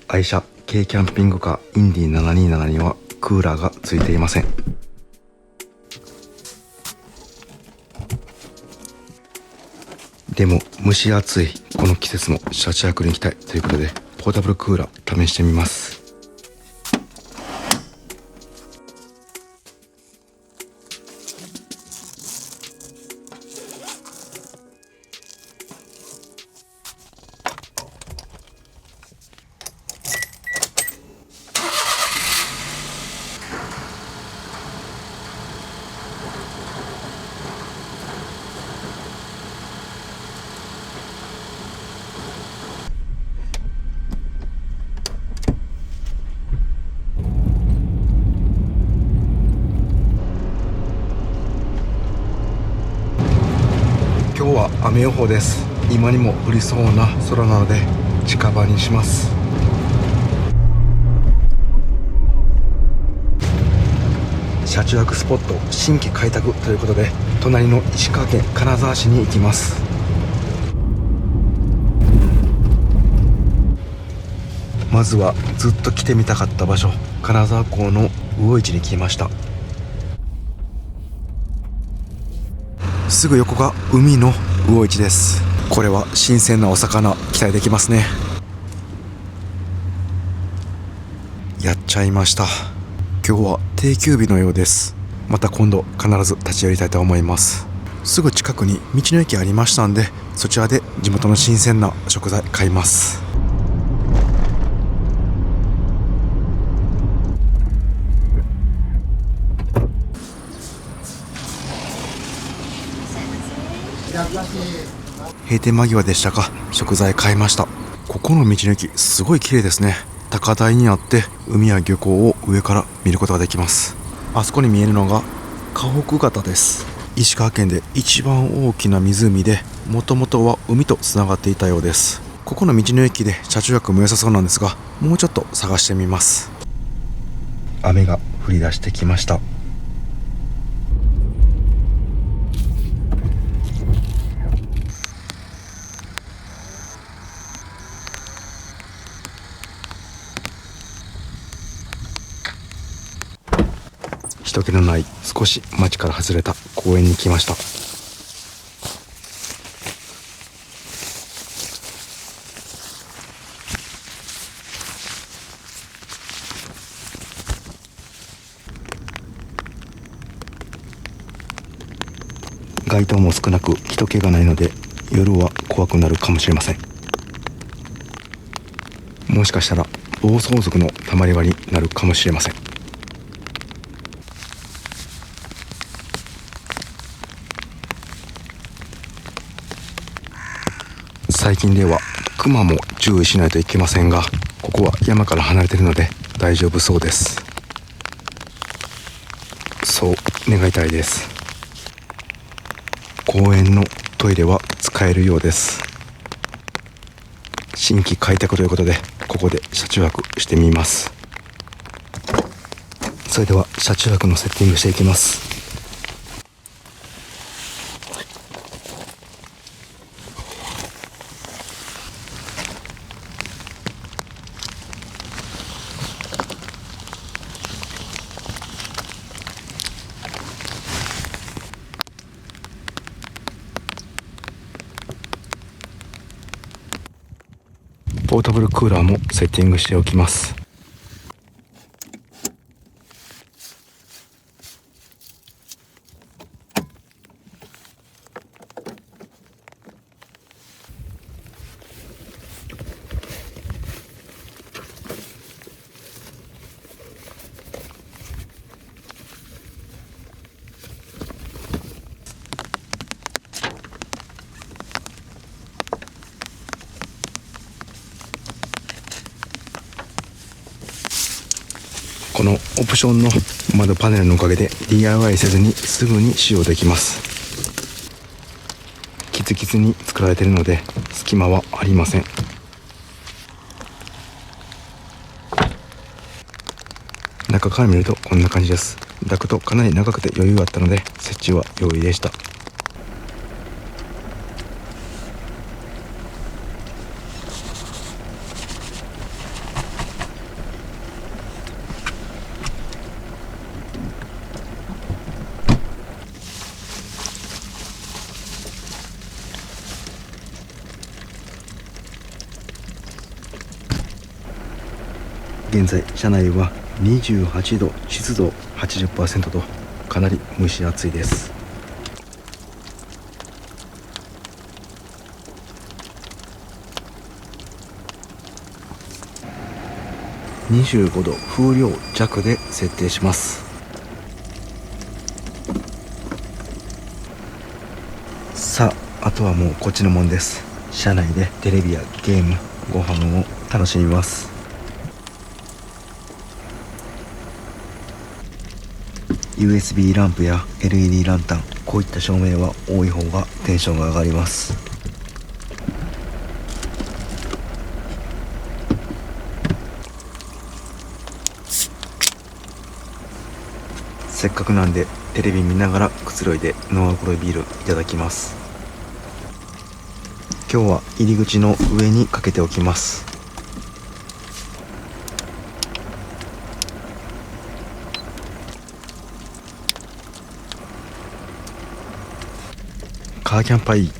愛車軽キャンピングカーインディ727にはクーラーがついていません。でも蒸し暑いこの季節も車中に行きたいということで、ポータブルクーラー試してみます。今日は雨予報です。今にも降りそうな空なので近場にします。車中泊スポット新規開拓ということで、隣の石川県金沢市に行きます。まずはずっと来てみたかった場所、金沢港の魚市に来ました。すぐ横が海の魚市です。これは新鮮なお魚期待できますね。やっちゃいました。今日は定休日のようです。また今度必ず立ち寄りたいと思います。すぐ近くに道の駅ありましたんで、そちらで地元の新鮮な食材買います。閉店間際でしたが食材買いました。ここの道の駅すごい綺麗ですね。高台にあって海や漁港を上から見ることができます。あそこに見えるのが河北潟です。石川県で一番大きな湖で、もともとは海とつながっていたようです。ここの道の駅で車中泊も良さそうなんですが、もうちょっと探してみます。雨が降り出してきました。人気のない少し町から外れた公園に来ました。街灯も少なく人気がないので夜は怖くなるかもしれません。もしかしたら暴走族のたまり場になるかもしれません。最近ではクマも注意しないといけませんが、ここは山から離れているので大丈夫そうです。そう願いたいです。公園のトイレは使えるようです。新規開拓ということで、ここで車中泊してみます。それでは車中泊のセッティングしていきます。ポータブルクーラーもセッティングしておきます。このオプションの窓パネルのおかげで DIY せずにすぐに使用できます。キツキツに作られているので隙間はありません。中から見るとこんな感じです。ダクトかなり長くて余裕があったので設置は容易でした。現在車内は28度、湿度 80% とかなり蒸し暑いです。25度風量弱で設定します。さあ、あとはもうこっちのもんです。車内でテレビやゲーム、ご飯を楽しみます。USB ランプや LED ランタン、こういった照明は多い方がテンションが上がります。せっかくなんでテレビ見ながらくつろいでノンアルコールビールいただきます。今日は入り口の上にかけておきます。カーキャンパイ。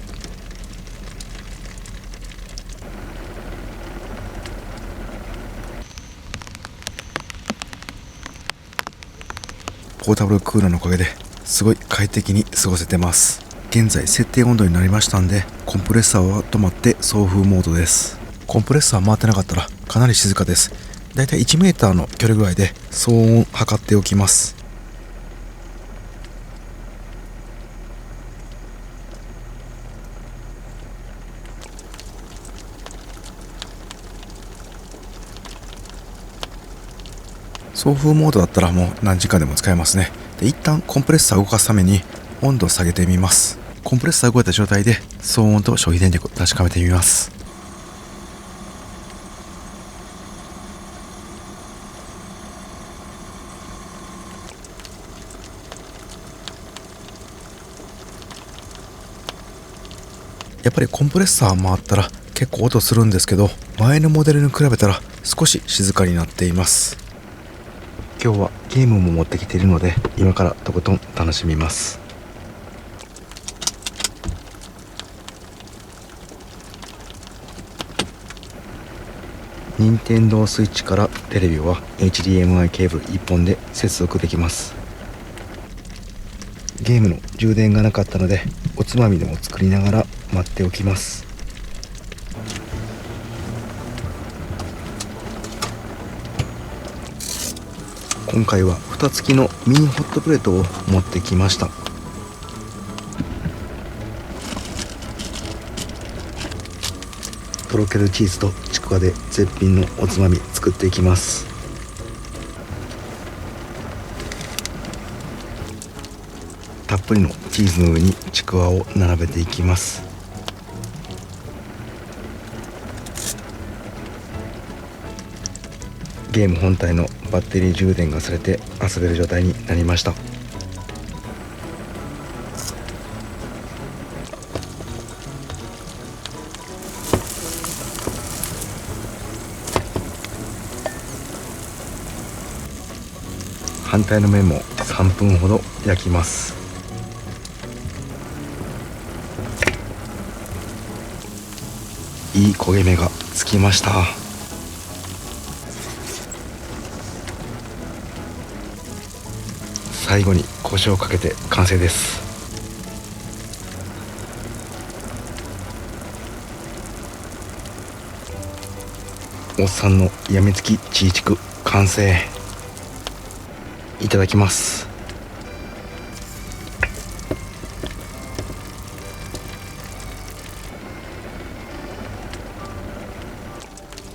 ポータブルクーラーのおかげですごい快適に過ごせてます。現在設定温度になりましたんで、コンプレッサーは止まって送風モードです。コンプレッサー回ってなかったらかなり静かです。だいたい1メーターの距離ぐらいで騒音を測っておきます。送風モードだったらもう何時間でも使えますね。で、一旦コンプレッサーを動かすために温度を下げてみます。コンプレッサー動いた状態で騒音と消費電力を確かめてみます。やっぱりコンプレッサー回ったら結構音するんですけど、前のモデルに比べたら少し静かになっています。今日はゲームも持ってきているので、今からとことん楽しみます。任天堂スイッチからテレビは HDMI ケーブル1本で接続できます。ゲームの充電がなかったので、おつまみでも作りながら待っておきます。今回は蓋付きのミニホットプレートを持ってきました。とろけるチーズとちくわで絶品のおつまみ作っていきます。たっぷりのチーズの上にちくわを並べていきます。ゲーム本体のバッテリー充電がされて遊べる状態になりました。反対の面も3分ほど焼きます。いい焦げ目がつきました。最後に胡椒をかけて完成です。おっさんのやみつきチーチク完成。いただきます。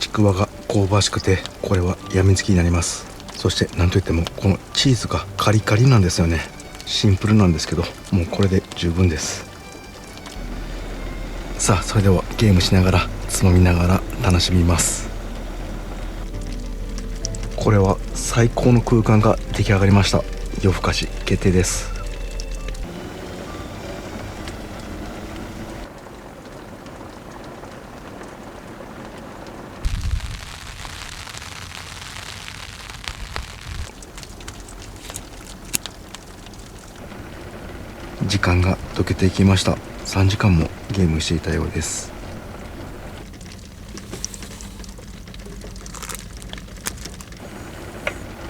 ちくわが香ばしくて、これはやみつきになります。そして何といってもこのチーズがカリカリなんですよね。シンプルなんですけど、もうこれで十分です。さあ、それではゲームしながらつまみながら楽しみます。これは最高の空間が出来上がりました。夜更かし決定です。時間が溶けていきました。3時間もゲームしていたようです。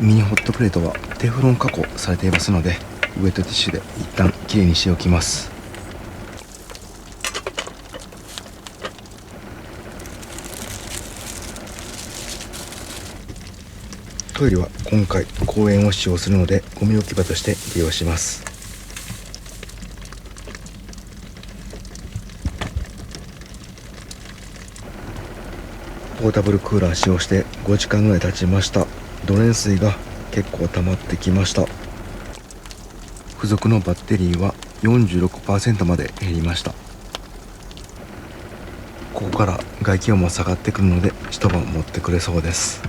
ミニホットプレートはテフロン加工されていますので、ウェットティッシュで一旦きれいにしておきます。トイレは今回公園を使用するのでゴミ置き場として利用します。ポータブルクーラー使用して5時間ぐらい経ちました。ドレン水が結構溜まってきました。付属のバッテリーは 46% まで減りました。ここから外気温も下がってくるので一晩持ってくれそうです。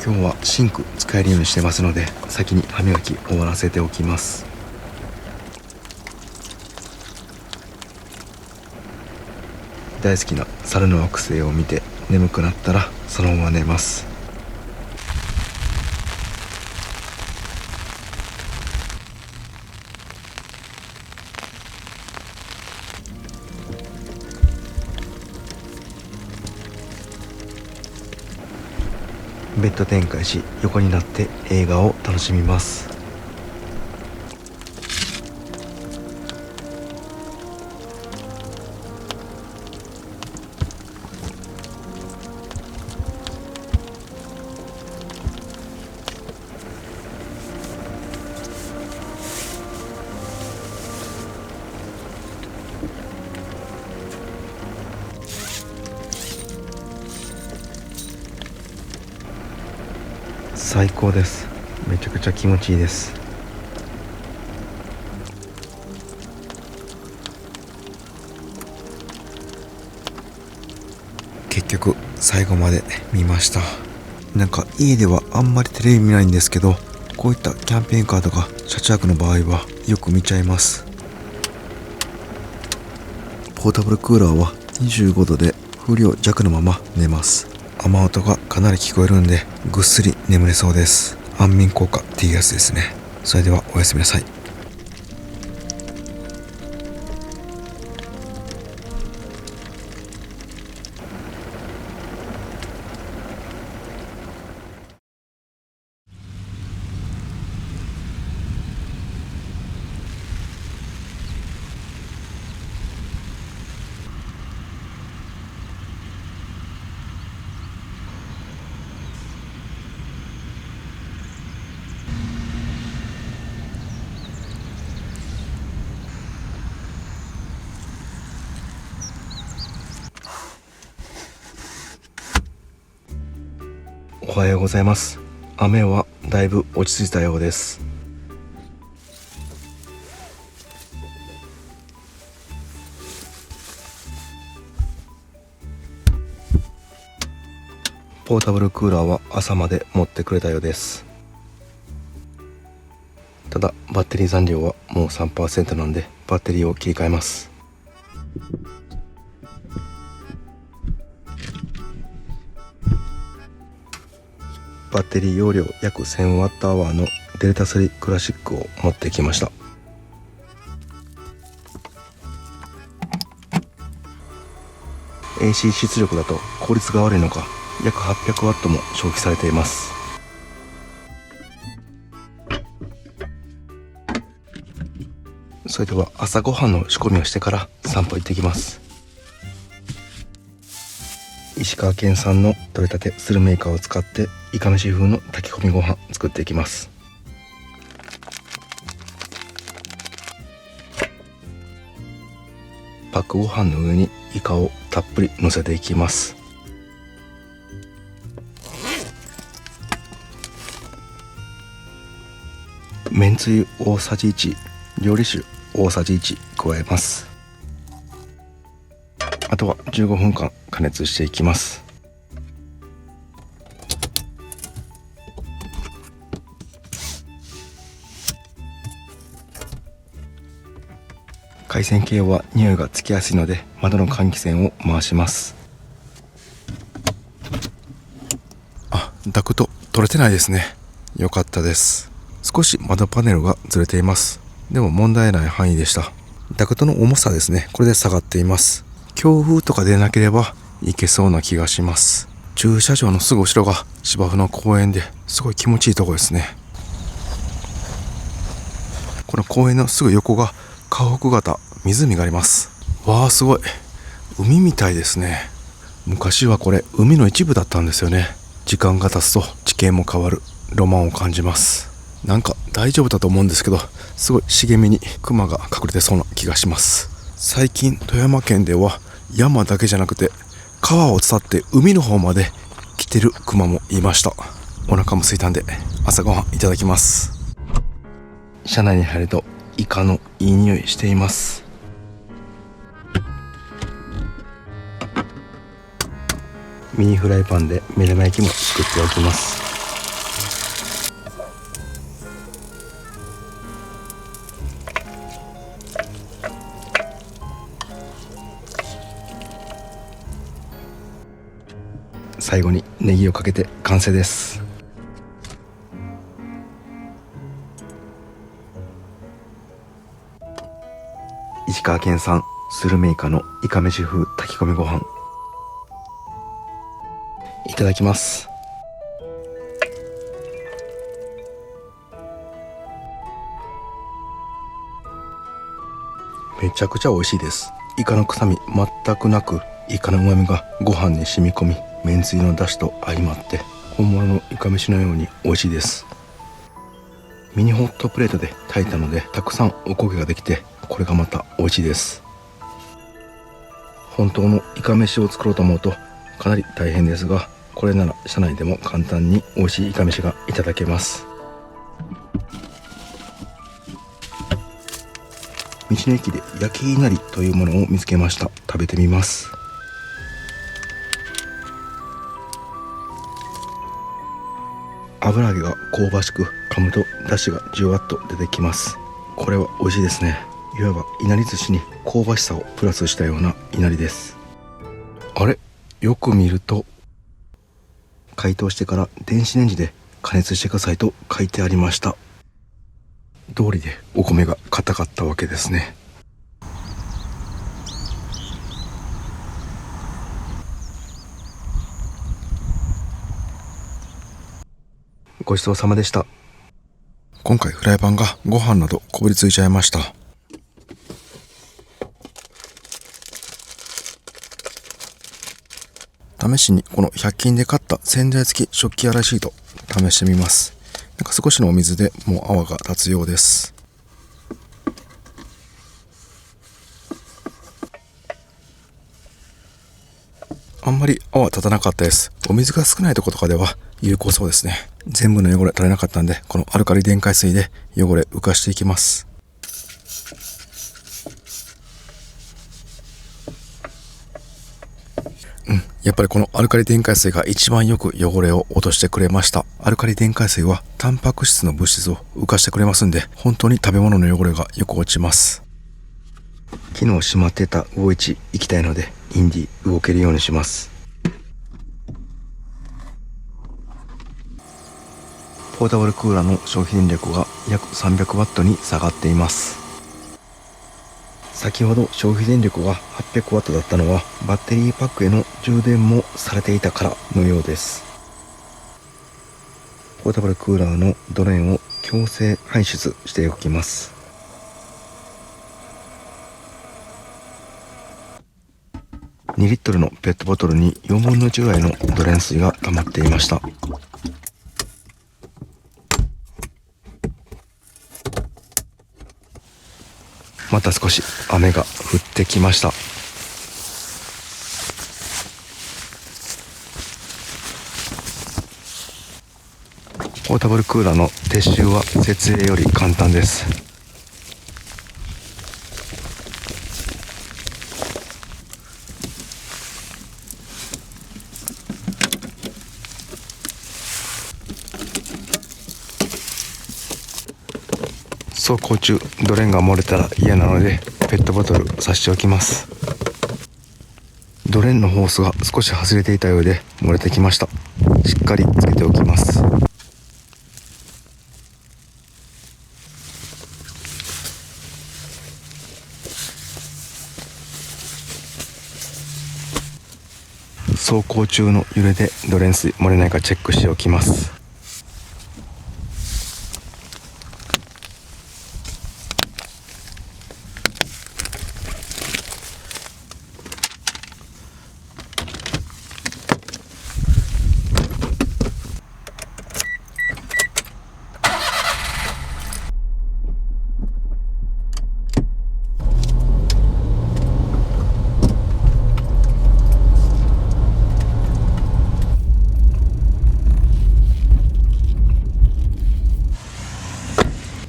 今日はシンク使えるようにしてますので、先に歯磨き終わらせておきます。大好きな猿の惑星を見て眠くなったらそのまま寝ます。ベッド展開し、横になって映画を楽しみます。最高です。めちゃくちゃ気持ちいいです。結局最後まで見ました。なんか家ではあんまりテレビ見ないんですけど、こういったキャンペーンカーとか車中泊の場合はよく見ちゃいます。ポータブルクーラーは25度で風量弱のまま寝ます。雨音がかなり聞こえるんでぐっすり眠れそうです。安眠効果っていうやつですね。それではおやすみなさい。おはようございます。雨はだいぶ落ち着いたようです。ポータブルクーラーは朝まで持ってくれたようです。ただバッテリー残量はもう 3% なんでバッテリーを切り替えます。バッテリー容量約 1000Wh のデルタ3クラシックを持ってきました。AC 出力だと効率が悪いのか約 800W も消費されています。それでは朝ごはんの仕込みをしてから散歩行ってきます。石川県産の取れたてスルメイカを使ってイカ飯風の炊き込みご飯作っていきます。パックご飯の上にイカをたっぷり乗せていきます。めんつゆ大さじ1、料理酒大さじ1加えます。あとは15分間加熱していきます。海鮮系は匂いがつきやすいので窓の換気扇を回します。ダクト取れてないですね。よかったです。少し窓パネルがずれています。でも問題ない範囲でした。ダクトの重さですね、これで下がっています。強風とかでなければ行けそうな気がします。駐車場のすぐ後ろが芝生の公園ですごい気持ちいいところですね。この公園のすぐ横が河北型湖があります。わあ、すごい海みたいですね。昔はこれ海の一部だったんですよね。時間が経つと地形も変わるロマンを感じます。なんか大丈夫だと思うんですけど、すごい茂みにクマが隠れてそうな気がします。最近富山県では山だけじゃなくて川を伝って海の方まで来てるクマもいました。お腹も空いたんで朝ごはんいただきます。車内に入るとイカのいい匂いしています。ミニフライパンで目玉焼きも作っておきます。最後にネギをかけて完成です。石川県産スルメイカのイカ飯風炊き込みご飯、いただきます。めちゃくちゃ美味しいです。イカの臭み全くなく、イカの旨味がご飯に染み込み、めんつゆの出汁と相まって本物のイカ飯のように美味しいです。ミニホットプレートで炊いたのでたくさんおこげができて、これがまた美味しいです。本当のイカ飯を作ろうと思うとかなり大変ですが、これなら車内でも簡単に美味しいイカ飯がいただけます。道の駅で焼きいなりというものを見つけました。食べてみます。油揚げが香ばしく、噛むと出汁がじゅわっと出てきます。これは美味しいですね。いわばいなり寿司に香ばしさをプラスしたようないなりです。あれ、よく見ると解凍してから電子レンジで加熱してくださいと書いてありました。通りでお米が硬かったわけですね。ごちそうさまでした。今回フライパンがご飯などこびりついちゃいました。試しにこの100均で買った洗剤付き食器洗いシート試してみます。なんか少しのお水でもう泡が立つようです。あんまり泡立たなかったです。お水が少ないところとかでは有効そうですね。全部の汚れ取れなかったんで、このアルカリ電解水で汚れ浮かしていきます。やっぱりこのアルカリ電解水が一番よく汚れを落としてくれました。アルカリ電解水はタンパク質の物質を浮かしてくれますんで、本当に食べ物の汚れがよく落ちます。昨日閉まってた魚市行きたいので、インディ動けるようにします。ポータブルクーラーの消費電力が約300ワットに下がっています。先ほど消費電力が800ワットだったのはバッテリーパックへの充電もされていたからのようです。ポータブルクーラーのドレーンを強制排出しておきます。2リットルのペットボトルに4分の1ぐらいのドレーン水が溜まっていました。また少し雨が降ってきました。ポータブルクーラーの撤収は設営より簡単です。走行中ドレーンが漏れたら嫌なのでペットボトル差しておきます。ドレーンのホースが少し外れていたようで漏れてきました。しっかりつけておきます。走行中の揺れでドレン水漏れないかチェックしておきます。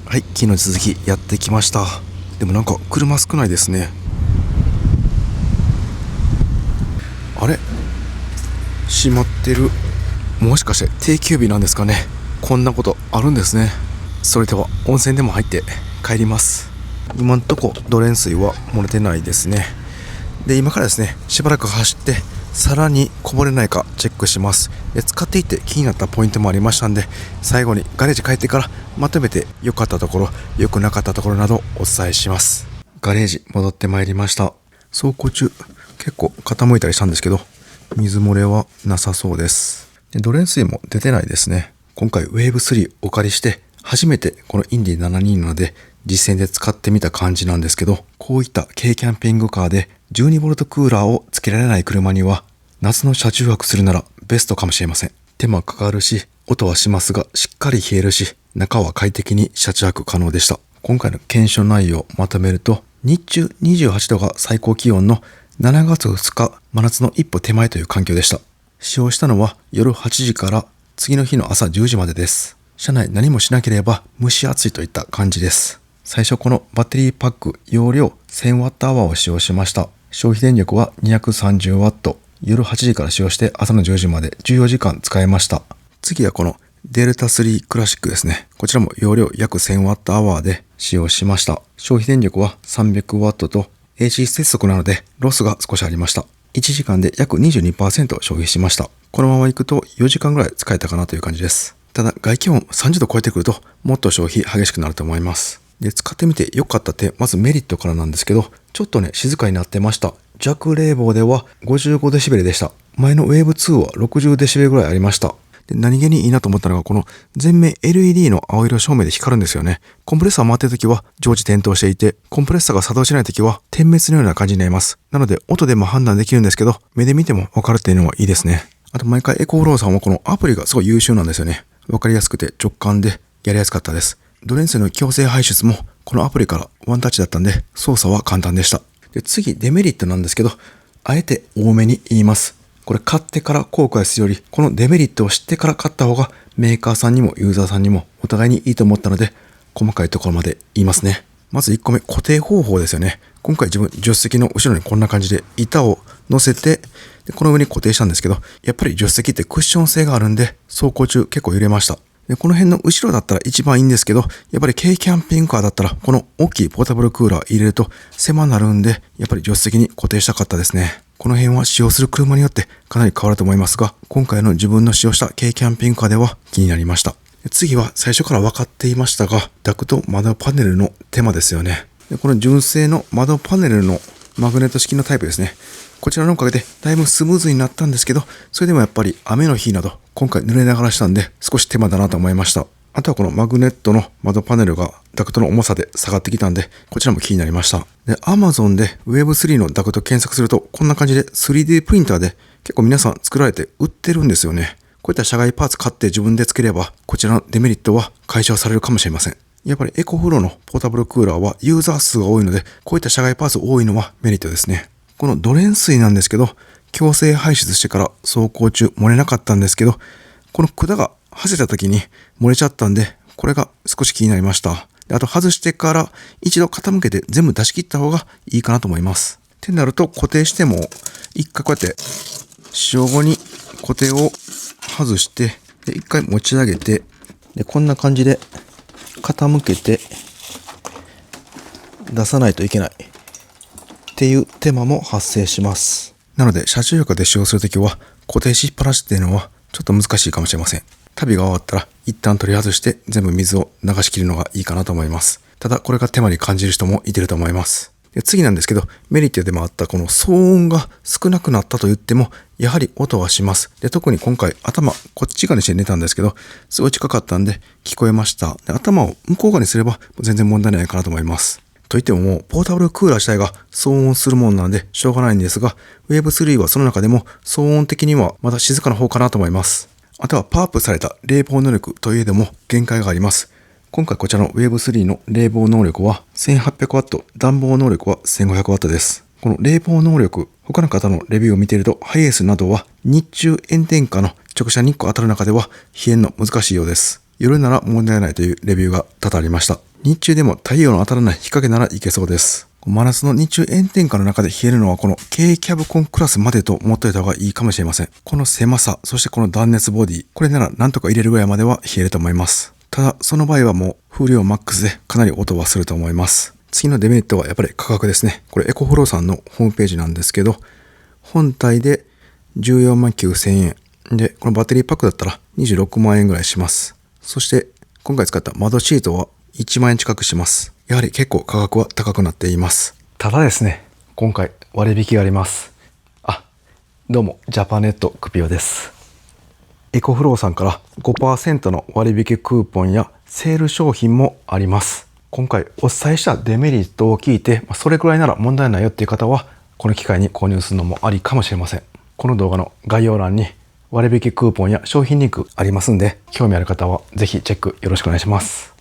はい、昨日続きやってきました。でもなんか車少ないですね。あれ、閉まってる。もしかして定休日なんですかね。こんなことあるんですね。それでは温泉でも入って帰ります。今んとこドレン水は漏れてないですね。で、今からですね、しばらく走ってさらにこぼれないかチェックします。で、使っていて気になったポイントもありましたんで、最後にガレージ帰ってからまとめて良かったところ、良くなかったところなどお伝えします。ガレージ戻ってまいりました。走行中結構傾いたりしたんですけど、水漏れはなさそうです。で、ドレン水も出てないですね。今回ウェーブ3お借りして初めてこのインディ727で実践で使ってみた感じなんですけど、こういった軽キャンピングカーで 12V クーラーをつけられない車には夏の車中泊するならベストかもしれません。手間かかるし、音はしますがしっかり冷えるし、中は快適に車中泊可能でした。今回の検証内容をまとめると、日中28度が最高気温の7月2日真夏の一歩手前という環境でした。使用したのは夜8時から次の日の朝10時までです。車内何もしなければ蒸し暑いといった感じです。最初このバッテリーパック容量 1000Wh を使用しました。消費電力は 230W。夜8時から使用して朝の10時まで14時間使えました。次はこのデルタ3クラシックですね。こちらも容量約 1000Wh で使用しました。消費電力は 300W と AC 接続なのでロスが少しありました。1時間で約 22% 消費しました。このまま行くと4時間ぐらい使えたかなという感じです。ただ外気温30度超えてくるともっと消費激しくなると思います。で、使ってみて良かった点、まずメリットからなんですけど、ちょっとね、静かになってました。弱冷房では 55dB でした。前の Wave2 は 60dB ぐらいありました。で、何気にいいなと思ったのが、この全面 LED の青色照明で光るんですよね。コンプレッサー回ってるときは常時点灯していて、コンプレッサーが作動しないときは点滅のような感じになります。なので、音でも判断できるんですけど、目で見てもわかるっていうのはいいですね。あと毎回エコフローさんはこのアプリがすごい優秀なんですよね。わかりやすくて直感でやりやすかったです。ドレン水の強制排出もこのアプリからワンタッチだったんで操作は簡単でした。で、次デメリットなんですけど、あえて多めに言います。これ買ってから後悔するより、このデメリットを知ってから買った方がメーカーさんにもユーザーさんにもお互いにいいと思ったので、細かいところまで言いますね。まず1個目、固定方法ですよね。今回自分助手席の後ろにこんな感じで板を乗せて、でこの上に固定したんですけど、やっぱり助手席ってクッション性があるんで走行中結構揺れました。で、この辺の後ろだったら一番いいんですけど、やっぱり軽キャンピングカーだったらこの大きいポータブルクーラー入れると狭なるんで、やっぱり助手席に固定したかったですね。この辺は使用する車によってかなり変わると思いますが、今回の自分の使用した軽キャンピングカーでは気になりました。次は最初から分かっていましたが、ダクト窓パネルの手間ですよね。で、この純正の窓パネルのマグネット式のタイプですね。こちらのおかげでだいぶスムーズになったんですけど、それでもやっぱり雨の日など今回濡れながらしたんで少し手間だなと思いました。あとはこのマグネットの窓パネルがダクトの重さで下がってきたんで、こちらも気になりました。で、Amazon で Web3 のダクト検索するとこんな感じで 3D プリンターで結構皆さん作られて売ってるんですよね。こういった社外パーツ買って自分で作れば、こちらのデメリットは解消されるかもしれません。やっぱりエコフローのポータブルクーラーはユーザー数が多いので、こういった社外パーツ多いのはメリットですね。このドレン水なんですけど、強制排出してから走行中漏れなかったんですけど、この管が外れた時に漏れちゃったんで、これが少し気になりました。あと外してから一度傾けて全部出し切った方がいいかなと思います。ってなると固定しても、一回こうやって使用後に固定を外して、で一回持ち上げて、でこんな感じで傾けて出さないといけないっていう手間も発生します。なので車中泊で使用するときは固定しっぱなしっていうのはちょっと難しいかもしれません。旅が終わったら一旦取り外して全部水を流し切るのがいいかなと思います。ただこれが手間に感じる人もいてると思います。で次なんですけど、メリットでもあったこの騒音が少なくなったと言っても、やはり音はします。で特に今回頭こっち側にして寝たんですけど、すごい近かったんで聞こえました。で頭を向こう側にすれば全然問題ないかなと思います。といってももうポータブルクーラー自体が騒音するものなんでしょうがないんですが、Wave3 はその中でも騒音的にはまだ静かな方かなと思います。あとはパワーアップされた冷房能力といえども限界があります。今回こちらの Wave3 の冷房能力は 1800W、暖房能力は 1500W です。この冷房能力、他の方のレビューを見ていると、ハイエースなどは日中炎天下の直射日光当たる中では冷えんの難しいようです。夜なら問題ないというレビューが多々ありました。日中でも太陽の当たらない日陰ならいけそうです。真夏の日中炎天下の中で冷えるのはこの軽キャブコンクラスまでと思っておいた方がいいかもしれません。この狭さ、そしてこの断熱ボディ、これならなんとか入れるぐらいまでは冷えると思います。ただその場合はもう風量マックスでかなり音はすると思います。次のデメリットはやっぱり価格ですね。これエコフローさんのホームページなんですけど、本体で14万9000円で、このバッテリーパックだったら26万円ぐらいします。そして今回使った窓シートは1万円近くします。やはり結構価格は高くなっています。ただですね、今回割引があります。どうもジャパネットクピオです。エコフローさんから 5% の割引クーポンやセール商品もあります。今回お伝えしたデメリットを聞いて、それくらいなら問題ないよっていう方はこの機会に購入するのもありかもしれません。この動画の概要欄に割引クーポンや商品リンクありますんで、興味ある方はぜひチェックよろしくお願いします。